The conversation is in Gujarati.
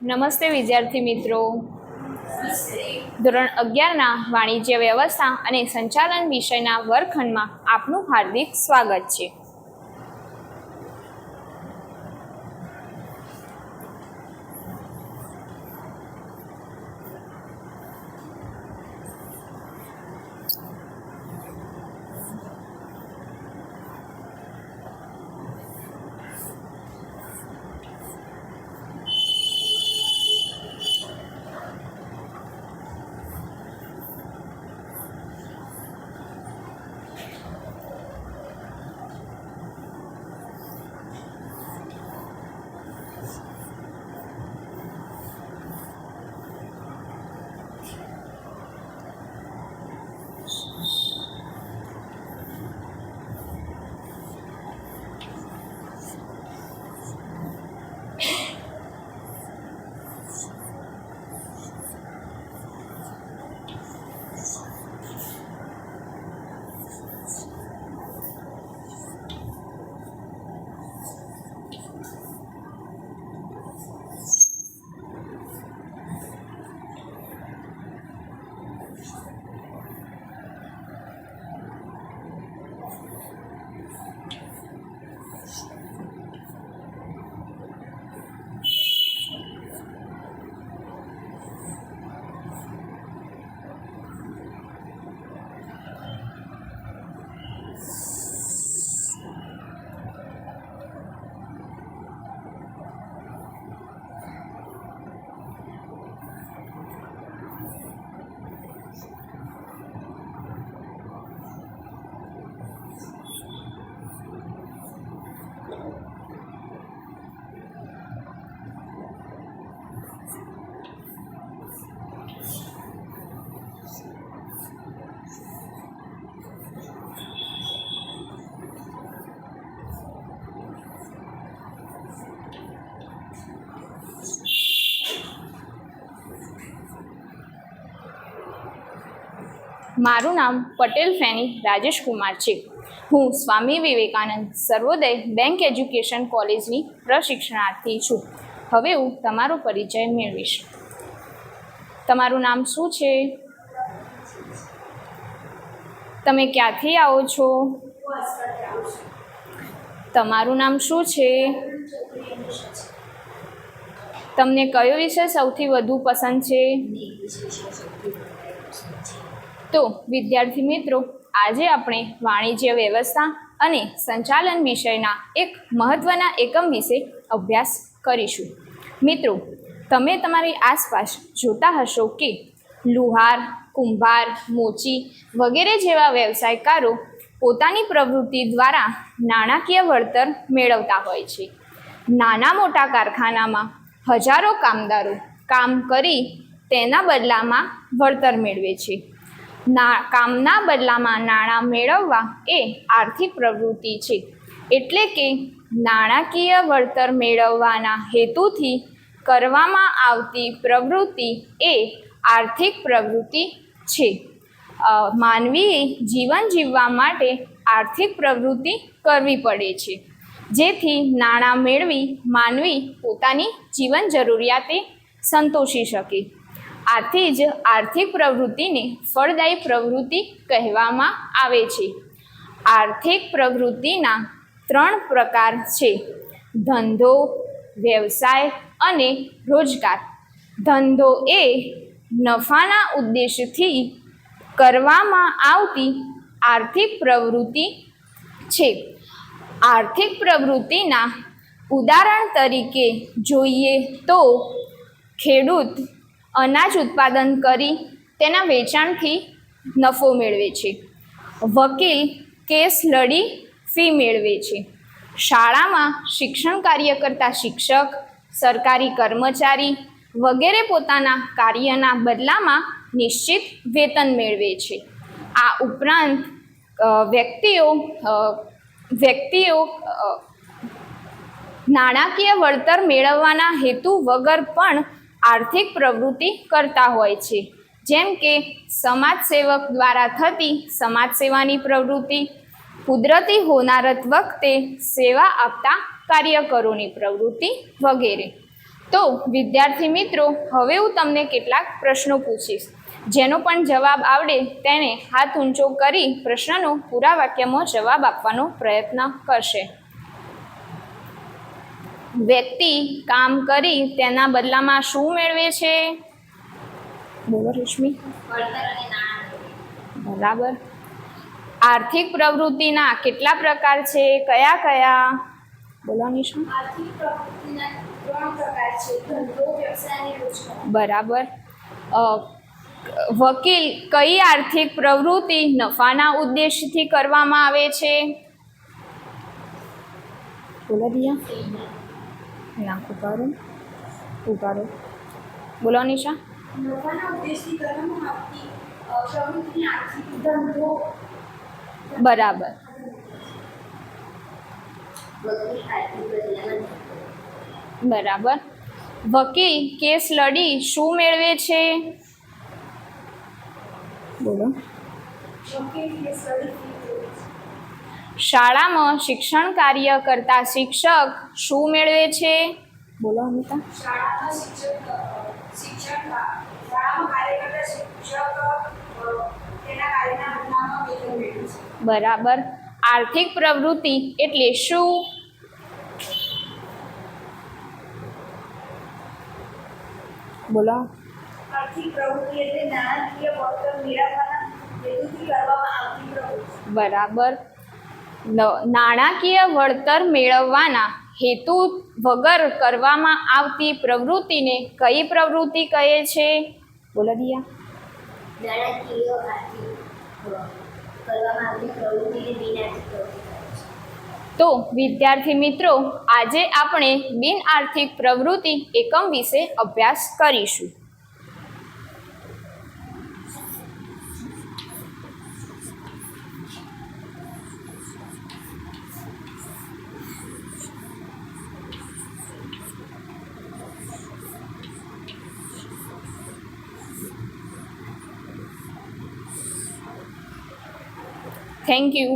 નમસ્તે વિદ્યાર્થી મિત્રો, ધોરણ 11ના વાણિજ્ય વ્યવસ્થા અને સંચાલન વિષયના વર્ગખંડમાં આપનું હાર્દિક સ્વાગત છે. મારું નામ પટેલ ફેની રાજેશ કુમાર છે. હું સ્વામી વિવેકાનંદ સર્વોદય બેંક એજ્યુકેશન કોલેજની પ્રશિક્ષણાર્થી છું. હવે હું તમારો પરિચય મેળવીશ. તમારું નામ શું છે? તમે ક્યાંથી આવો છો? તમારું નામ શું છે? તમને કયો વિષય સૌથી વધુ પસંદ છે? તો વિદ્યાર્થી મિત્રો, આજે આપણે વાણિજ્ય વ્યવસ્થા અને સંચાલન વિષયના એક મહત્વના એકમ વિશે અભ્યાસ કરીશું. મિત્રો, તમે તમારી આસપાસ જોતા હશો કે લુહાર, કુંભાર, મોચી વગેરે જેવા વ્યવસાયકારો પોતાની પ્રવૃત્તિ દ્વારા નાણાકીય વળતર મેળવતા હોય છે. નાના મોટા કારખાનામાં હજારો કામદારો કામ કરી તેના બદલામાં વળતર મેળવે છે. કામના બદલામાં નાણાં મેળવવા એ આર્થિક પ્રવૃત્તિ છે. એટલે કે નાણાકીય વળતર મેળવવાના હેતુથી કરવામાં આવતી પ્રવૃત્તિ એ આર્થિક પ્રવૃત્તિ છે. માનવીએ જીવન જીવવા માટે આર્થિક પ્રવૃત્તિ કરવી પડે છે, જેથી નાણાં મેળવી માનવી પોતાની જીવન જરૂરિયાતે સંતોષી શકે. આથી જ આર્થિક પ્રવૃત્તિને ફળદાયી પ્રવૃત્તિ કહેવામાં આવે છે. આર્થિક પ્રવૃત્તિના 3 પ્રકાર છે: ધંધો, વ્યવસાય અને રોજગાર. ધંધો એ નફાના ઉદ્દેશથી કરવામાં આવતી આર્થિક પ્રવૃત્તિ છે. આર્થિક પ્રવૃત્તિના ઉદાહરણ તરીકે જોઈએ તો ખેડૂત અનાજ ઉત્પાદન કરી તેના વેચાણથી નફો મેળવે છે. વકીલ કેસ લડી ફી મેળવે છે. શાળામાં શિક્ષણ કાર્ય કરતા શિક્ષક, સરકારી કર્મચારી વગેરે પોતાના કાર્યના બદલામાં નિશ્ચિત વેતન મેળવે છે. આ ઉપરાંત વ્યક્તિઓ નાણાકીય વળતર મેળવવાના હેતુ વગર પણ આર્થિક પ્રવૃત્તિ કરતા હોય છે. જેમ કે સમાજ સેવક દ્વારા થતી સમાજ સેવાની પ્રવૃત્તિ, કુદરતી હોનારત વખતે સેવા આપતા કાર્યકરોની પ્રવૃત્તિ વગેરે. તો વિદ્યાર્થી મિત્રો, હવે હું તમને કેટલાક પ્રશ્નો પૂછીશ. જેનો પણ જવાબ આવડે તેને હાથ ઊંચો કરી પ્રશ્નનો પૂરા વાક્યમાં જવાબ આપવાનો પ્રયત્ન કરશે. વ્યક્તિ કામ કરી તેના બદલામાં શું મેળવે છે? બોલો રશ્મિ. બરાબર. આર્થિક પ્રવૃત્તિના કેટલા પ્રકાર છે? કયા કયા? બોલો નિશા. આર્થિક પ્રવૃત્તિના 3 પ્રકાર છે: ધંધો, વ્યવસાય અને રોજગાર. બરાબર. વકીલ કઈ આર્થિક પ્રવૃત્તિ નફાના ઉદ્દેશથી કરવામાં આવે છે? બોલો દિયા. ના, ઉભારો. બોલો નિશા. નફાના ઉદ્દેશથી કરવામાં આવતી પ્રવૃત્તિને આર્થિક ધંધો. બરાબર. બરાબર. વકીલ કેસ લડી શું મેળવે છે? બોલો. શાળામાં શિક્ષણ કાર્ય કરતા શિક્ષક શું મેળવે છે? બોલો અમિતા. બરાબર. આર્થિક પ્રવૃત્તિ એટલે શું? બોલો. આર્થિક પ્રવૃત્તિ એટલે નાણાકીય વળતર મેળવવાના હેતુથી કરવામાં આવતી પ્રવૃત્તિ. બરાબર. નાણાકીય વળતર મેળવવાના હેતુ વગર કરવામાં આવતી પ્રવૃત્તિને કઈ પ્રવૃત્તિ કહે છે? બોલો દિયા. નાણાકીય આર્થિક કરવામાં આવતી પ્રવૃત્તિને બિનઆર્થિક પ્રવૃત્તિ. તો વિદ્યાર્થી મિત્રો, આજે આપણે બિન આર્થિક પ્રવૃત્તિ એકમ વિશે અભ્યાસ કરીશું. Thank you.